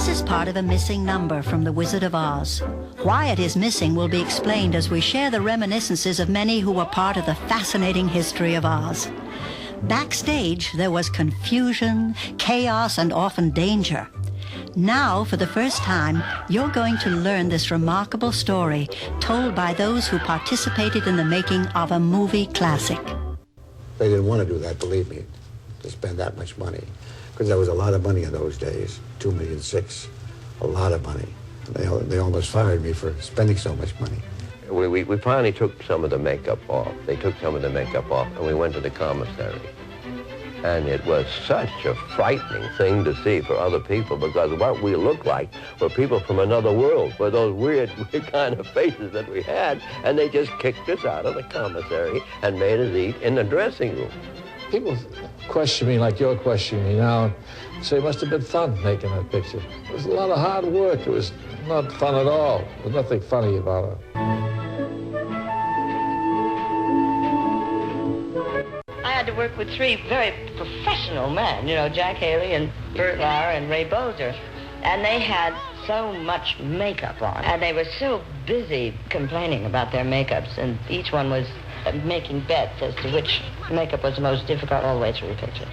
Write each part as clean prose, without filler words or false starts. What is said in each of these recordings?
This is part of a missing number from The Wizard of Oz. Why it is missing will be explained as we share the reminiscences of many who were part of the fascinating history of Oz. Backstage, there was confusion, chaos, and often danger. Now, for the first time, you're going to learn this remarkable story told by those who participated in the making of a movie classic. They didn't want to do that, believe me, to spend that much money, because there was a lot of money in those days, $2.6 million, a lot of money. They almost fired me for spending so much money. We finally took some of the makeup off. They took some of the makeup off, and we went to the commissary. And it was such a frightening thing to see for other people, because what we looked like were people from another world, with those weird kind of faces that we had, and they just kicked us out of the commissary and made us eat in the dressing room. People question me like you're questioning me now, and say it must have been fun making that picture. It was a lot of hard work. It was not fun at all. There was nothing funny about it. I had to work with three very professional men, you know, Jack Haley and Bert Lauer and Ray Bozer. And they had so much makeup on. And they were so busy complaining about their makeups. And each one was making bets as to which makeup was the most difficult all the way through the picture.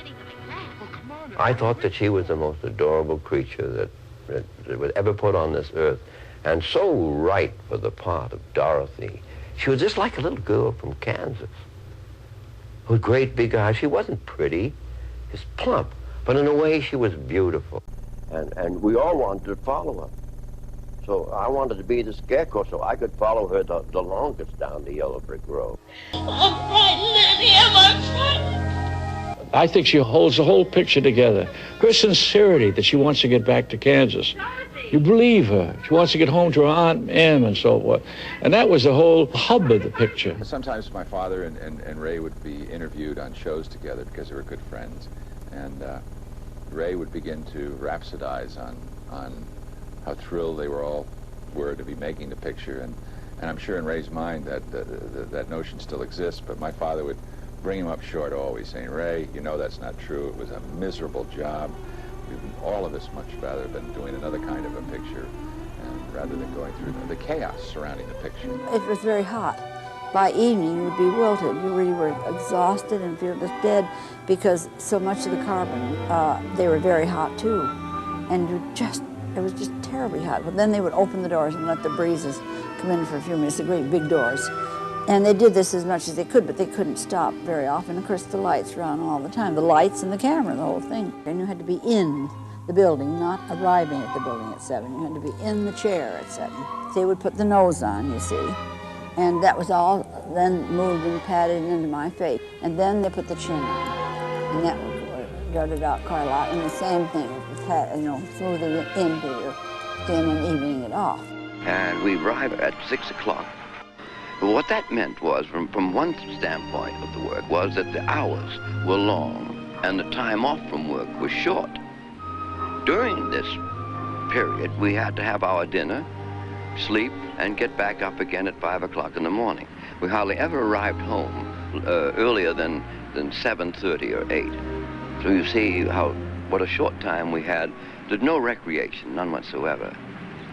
I thought that she was the most adorable creature that was ever put on this earth. And so right for the part of Dorothy. She was just like a little girl from Kansas. With great big eyes. She wasn't pretty, just plump, but in a way she was beautiful. And we all wanted to follow her. So I wanted to be the scarecrow so I could follow her the longest down the yellow brick road. I'm frightened, Eddie, I'm frightened. I think she holds the whole picture together. Her sincerity that she wants to get back to Kansas. You believe her. She wants to get home to her Aunt Em and so forth. And that was the whole hub of the picture. Sometimes my father and Ray would be interviewed on shows together because they were good friends. And Ray would begin to rhapsodize on how thrilled they were to be making the picture. And I'm sure in Ray's mind that notion still exists, but my father would bring him up short always, saying, Ray, you know that's not true. It was a miserable job. All of us much rather than doing another kind of a picture, and rather than going through the chaos surrounding the picture. It was very hot. By evening, you would be wilted. You really were exhausted and feel just dead because so much of the carbon, they were very hot too. And it was just terribly hot. But then they would open the doors and let the breezes come in for a few minutes, the great big doors. And they did this as much as they could, but they couldn't stop very often. Of course, the lights were on all the time. The lights and the camera, the whole thing. And you had to be in the building, not arriving at the building at 7. You had to be in the chair at 7. They would put the nose on, you see. And that was all then moved and patted into my face. And then they put the chin on. And that would gut it out quite a lot. And the same thing, smoothing it into your skin and evening it off. And we arrived at 6 o'clock. But what that meant was, from one standpoint of the work, was that the hours were long and the time off from work was short. During this period, we had to have our dinner, sleep, and get back up again at 5 o'clock in the morning. We hardly ever arrived home earlier than 7:30 or 8. So you see what a short time we had. There's no recreation, none whatsoever.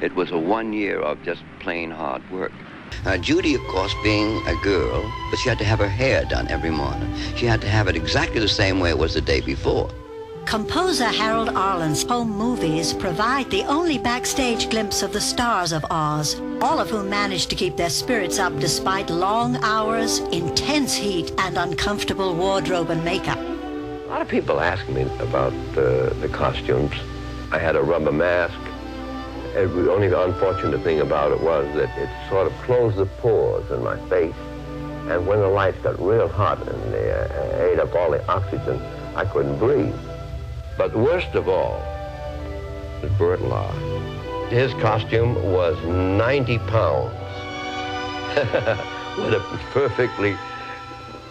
It was a 1 year of just plain hard work. Judy, of course, being a girl, but she had to have her hair done every morning. She had to have it exactly the same way it was the day before. Composer Harold Arlen's home movies provide the only backstage glimpse of the stars of Oz, all of whom managed to keep their spirits up despite long hours, intense heat, and uncomfortable wardrobe and makeup. A lot of people ask me about the costumes. I had a rubber mask. The only unfortunate thing about it was that it sort of closed the pores in my face. And when the lights got real hot and they ate up all the oxygen, I couldn't breathe. But worst of all was Bert Lahr. His costume was 90 pounds. What a perfectly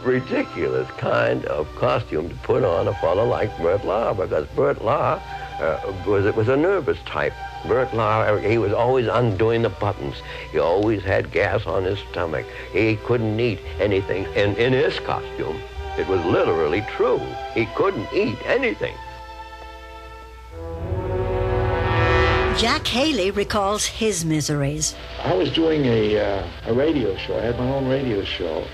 ridiculous kind of costume to put on a fellow like Bert Lahr, because Bert Lahr was a nervous type. Bert Lahr, he was always undoing the buttons. He always had gas on his stomach. He couldn't eat anything. In his costume, it was literally true. He couldn't eat anything. Jack Haley recalls his miseries. I was doing a radio show. I had my own radio show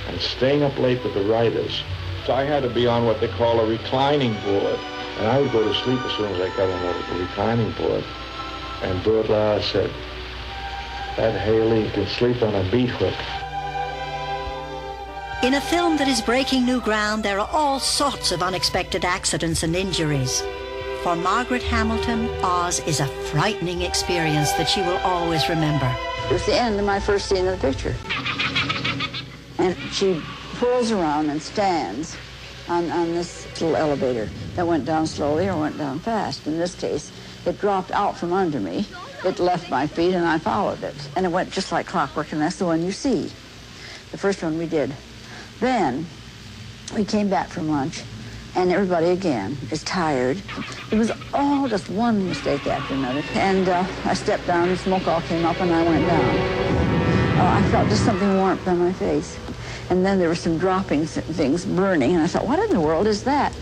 and staying up late with the writers. So I had to be on what they call a reclining board. And I would go to sleep as soon as I got on the reclining board. And Burt Lauer said, that Haley can sleep on a beat hook. In a film that is breaking new ground, there are all sorts of unexpected accidents and injuries. For Margaret Hamilton, Oz is a frightening experience that she will always remember. It was the end of my first scene of the picture. And she whirls around and stands on this little elevator that went down slowly or went down fast. In this case, it dropped out from under me. It left my feet and I followed it. And it went just like clockwork, and that's the one you see. The first one we did. Then we came back from lunch, and everybody again is tired. It was all just one mistake after another. And I stepped down, and smoke all came up, and I went down. I felt just something warm on my face. And then there were some dropping things burning, and I thought, what in the world is that?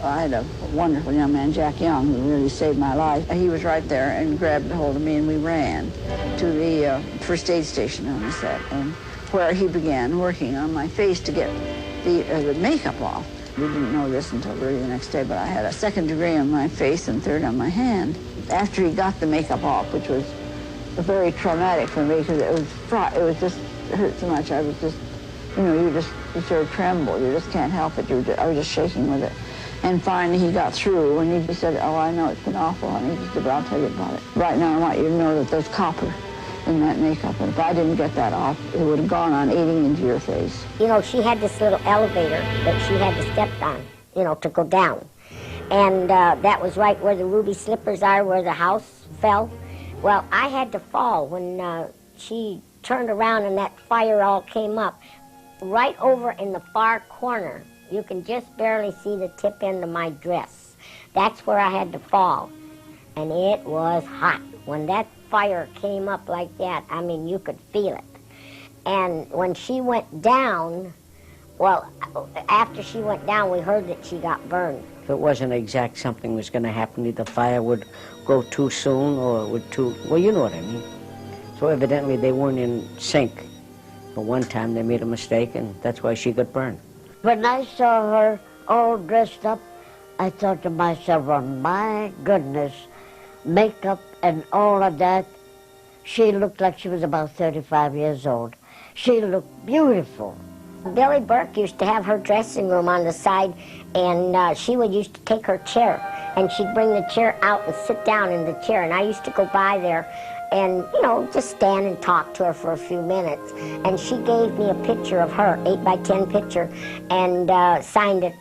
I had a wonderful young man, Jack Young, who really saved my life. He was right there and grabbed a hold of me, and we ran to the first aid station on the set, and where he began working on my face to get the makeup off. We didn't know this until early the next day, but I had a 2nd degree on my face and 3rd on my hand. After he got the makeup off, which was very traumatic for me because it was just it hurt so much. I was just, you sort of tremble. You just can't help it. I was just shaking with it. And finally he got through, and he just said, oh, I know it's been awful, honey. He said, but I'll tell you about it. Right now I want you to know that there's copper in that makeup, and if I didn't get that off, it would have gone on eating into your face. She had this little elevator that she had to step on, to go down. And that was right where the ruby slippers are, where the house fell. Well, I had to fall when she turned around and that fire all came up. Right over in the far corner, you can just barely see the tip end of my dress. That's where I had to fall. And it was hot. When that fire came up like that, I mean, you could feel it. And when she went down, well, after she went down, we heard that she got burned. It wasn't exact something was going to happen. Either fire would go too soon or it would well, you know what I mean. So evidently they weren't in sync. But one time they made a mistake, and that's why she got burned. When I saw her all dressed up, I thought to myself, oh, my goodness, makeup and all of that. She looked like she was about 35 years old. She looked beautiful. Billy Burke used to have her dressing room on the side, and she would used to take her chair, and she'd bring the chair out and sit down in the chair, and I used to go by there and, just stand and talk to her for a few minutes. And she gave me a picture of her, 8x10 picture, and signed it,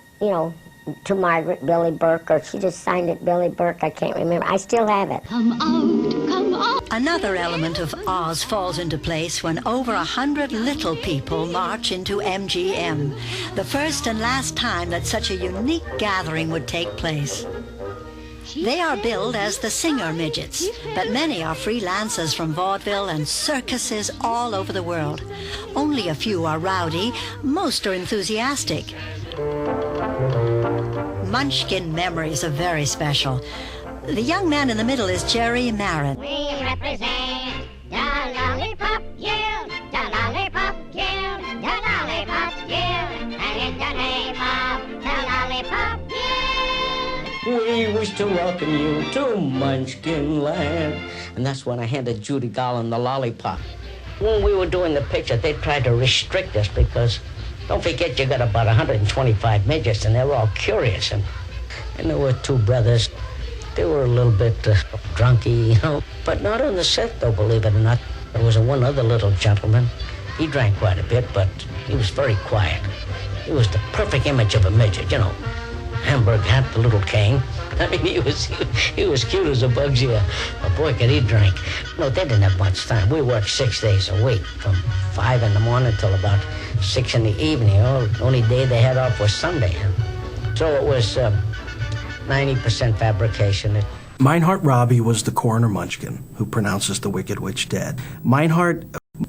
to Margaret, Billy Burke, or she just signed it Billy Burke, I can't remember. I still have it. Come out. Another element of Oz falls into place when over 100 little people march into MGM, the first and last time that such a unique gathering would take place. They are billed as the Singer Midgets, but many are freelancers from vaudeville and circuses all over the world. Only a few are rowdy, most are enthusiastic. Munchkin memories are very special. The young man in the middle is Jerry Marin. We represent the Lollipop Guild, the Lollipop Guild, the Lollipop Guild, and in the name of the Lollipop Guild, We wish to welcome you to Munchkin Land. And that's when I handed Judy Garland the lollipop. When we were doing the picture, they tried to restrict us because, don't forget, you got about 125 midgets, and they were all curious. And there were 2 brothers. They were a little bit drunky, but not on the set, though, believe it or not. There was one other little gentleman. He drank quite a bit, but he was very quiet. He was the perfect image of a midget, Hamburg hat, the little cane. I mean, he was cute as a bug's ear. But boy, could he drink. No, they didn't have much time. We worked 6 days a week, from 5 in the morning till about 6 in the evening. The only day they had off was Sunday. So it was 90% fabrication. Meinhardt Robbie was the coroner Munchkin who pronounces the Wicked Witch dead. Meinhardt,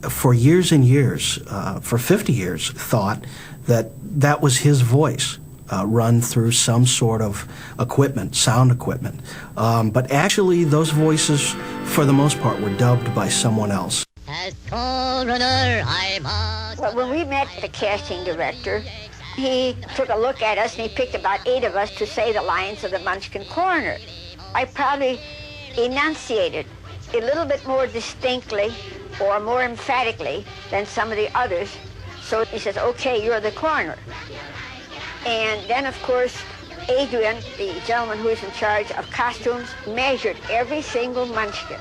for years and years, for 50 years, thought that was his voice. run through some sort of equipment, sound equipment. But actually, those voices, for the most part, were dubbed by someone else. As coroner, I must... Well, when we met the casting director, he took a look at us and he picked about 8 of us to say the lines of the Munchkin coroner. I probably enunciated a little bit more distinctly or more emphatically than some of the others. So he says, okay, you're the coroner. And then, of course, Adrian, the gentleman who is in charge of costumes, measured every single Munchkin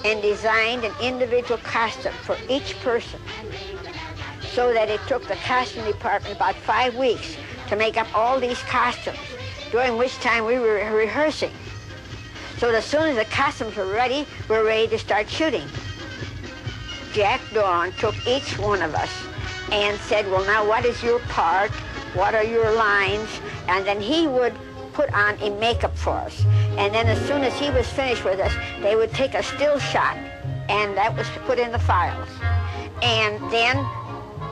and designed an individual costume for each person, so that it took the costume department about 5 weeks to make up all these costumes, during which time we were rehearsing. So as soon as the costumes were ready, we were ready to start shooting. Jack Dawn took each one of us and said, well, now what is your part? What are your lines? And then he would put on a makeup for us. And then as soon as he was finished with us, they would take a still shot, and that was put in the files. And then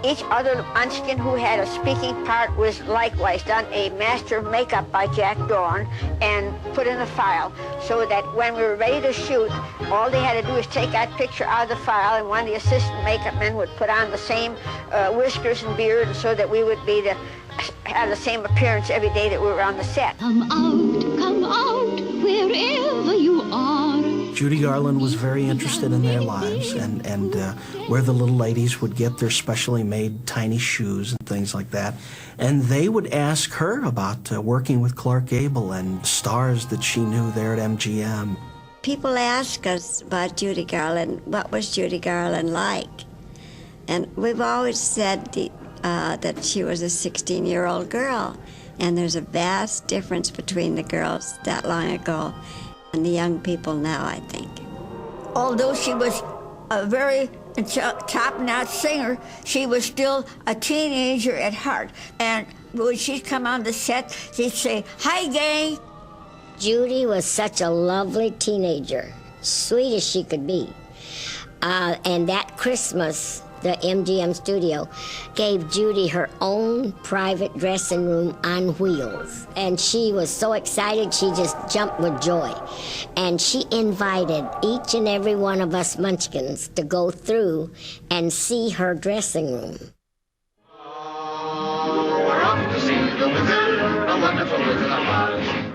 each other Munchkin who had a speaking part was likewise done a master makeup by Jack Dawn and put in the file, so that when we were ready to shoot, all they had to do was take that picture out of the file, and one of the assistant makeup men would put on the same whiskers and beard, so that we would be have the same appearance every day that we were on the set. Come out, wherever you are. Judy Garland was very interested in their lives and where the little ladies would get their specially made tiny shoes and things like that. And they would ask her about working with Clark Gable and stars that she knew there at MGM. People ask us about Judy Garland, what was Judy Garland like? And we've always said that she was a 16-year-old girl. And there's a vast difference between the girls that long ago and the young people now, I think. Although she was a very top-notch singer, she was still a teenager at heart. And when she'd come on the set, she'd say, "Hi, gang." Judy was such a lovely teenager, sweet as she could be. And that Christmas, the MGM studio gave Judy her own private dressing room on wheels. And she was so excited, she just jumped with joy. And she invited each and every one of us Munchkins to go through and see her dressing room.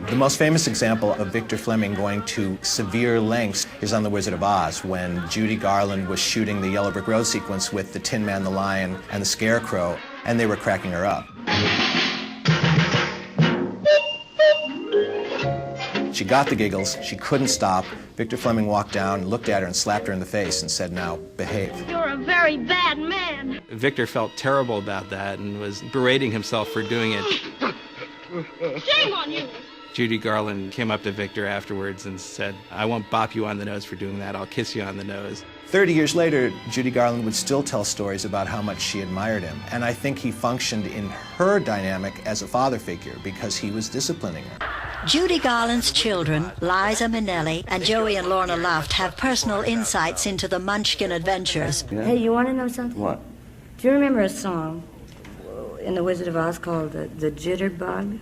The most famous example of Victor Fleming going to severe lengths is on The Wizard of Oz, when Judy Garland was shooting the Yellow Brick Road sequence with the Tin Man, the Lion, and the Scarecrow, and they were cracking her up. She got the giggles, she couldn't stop. Victor Fleming walked down, looked at her, and slapped her in the face and said, "Now, behave." You're a very bad man. Victor felt terrible about that and was berating himself for doing it. Shame on you. Judy Garland came up to Victor afterwards and said, "I won't bop you on the nose for doing that, I'll kiss you on the nose." 30 years later, Judy Garland would still tell stories about how much she admired him. And I think he functioned in her dynamic as a father figure because he was disciplining her. Judy Garland's children, Liza Minnelli and Joey and Lorna Luft, have personal insights into the Munchkin adventures. Hey, you want to know something? What? Do you remember a song in The Wizard of Oz called the Jitterbug?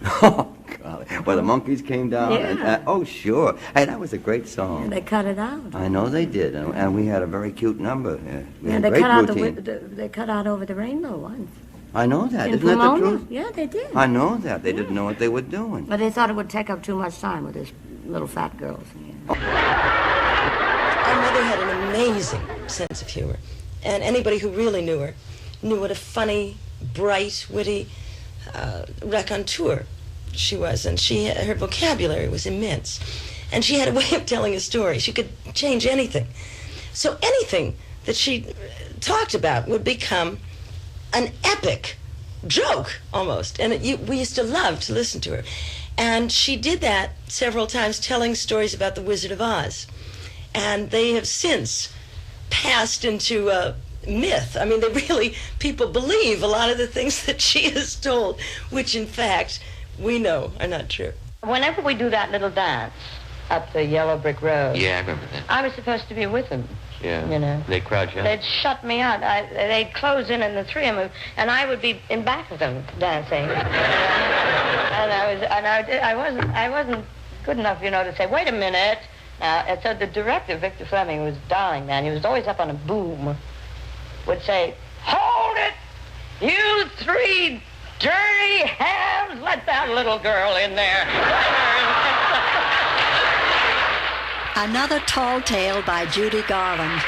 Oh, golly. Well, the monkeys came down. Yeah. And, oh, sure. Hey, that was a great song. And they cut it out. I know they did, and we had a very cute number. We had they a great cut out routine. they cut out Over the Rainbow once. I know that. In Isn't that the Pomona? truth? Yeah, they did. I know that. They didn't know what they were doing. But they thought it would take up too much time with these little fat girls. Our mother had an amazing sense of humor, and anybody who really knew her knew what a funny, bright, witty raconteur she was, and her vocabulary was immense, and she had a way of telling a story. She could change anything. So anything that she talked about would become an epic joke, almost, and we used to love to listen to her. And she did that several times, telling stories about the Wizard of Oz, and they have since passed into myth. I mean, people believe a lot of the things that she has told, which in fact we know are not true. Whenever we do that little dance, up the yellow brick road. Yeah, I remember that. I was supposed to be with them. Yeah. You know. They'd crowd you out. They'd shut me out. They'd close in the three of them, and I would be in back of them dancing. I wasn't good enough, you know, to say, wait a minute. And so the director, Victor Fleming, was a darling man. He was always up on a boom. Would say, hold it, you three dirty hams. Let that little girl in there. Another tall tale by Judy Garland.